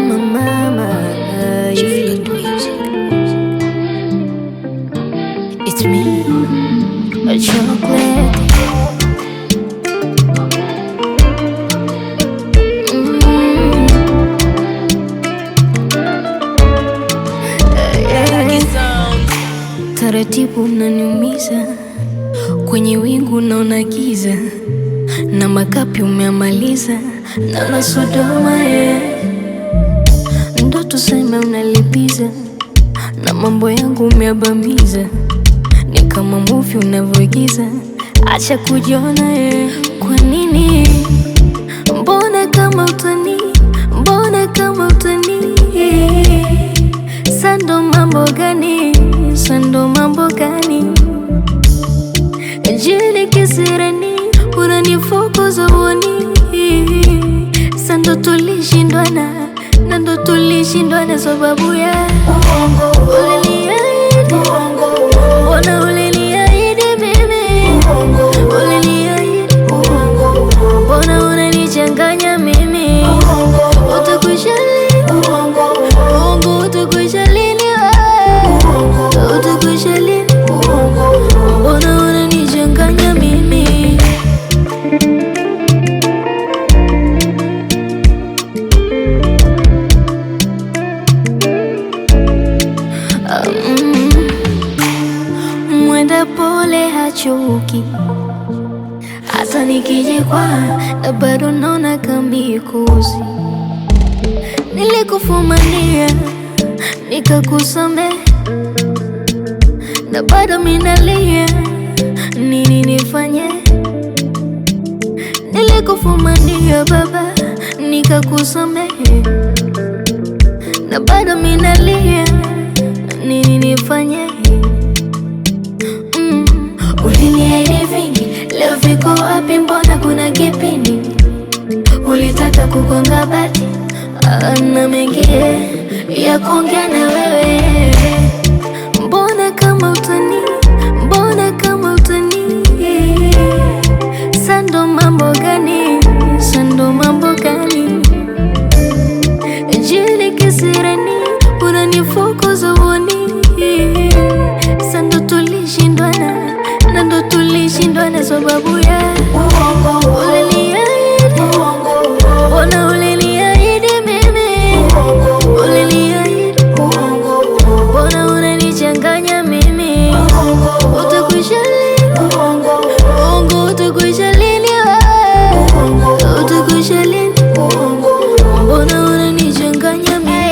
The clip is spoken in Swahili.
mama. It's me, a chocolate. Taratibu unaniumiza, kwenye wingu naona giza, na makapi umeamaliza, naona Sodoma ndo tuseme unalipiza, na mambo yangu umeabamiza, ni kama movie unavyoigiza. Acha kujiona kwa nini? Mbona kama utani, mbona kama utani? Sando mambo gani, sando mambo gani? Jili kisirani, unanifukuza uoni. Sando tulishindwana, na ndo tulishindwana sababu ya uongo. Uliniahidi, mbona uliniahidi mimi? Uliniahidi, mbona unanichanganya mimi? Utakwisha lini? Uongo utakwisha lini? Utakwisha lini? Mbona unanichanganya mimi? Mwenda pole hachoki, hata nikijikwa na bado naona kamikosi. Nilikufumania nikakusamehe, na bado minalia, nini nifanye? Nilikufumania baba, nikakusamehe, na bado minalia, nini nifanye? Uliniahidi vingi, leo viko wapi? Mbona kuna kipindi ulitaka kugonga bati, na mengi ya kuongea na wewe. Mbona kama utani, mbona kama utani? Sando mambo gani, sando mambo gani? Jili kisirani, unanifukuza uoni. Sando tulishindwana, na ndo tulishindwana sababu ya uongo. Uliniahidi, mbona uliniahidi mimi? Uliniahidi, mbona unanichanganya mimi? Utakwisha lini? Uongo utakwisha lini? Utakwisha lini? Mbona unanichanganya mimi?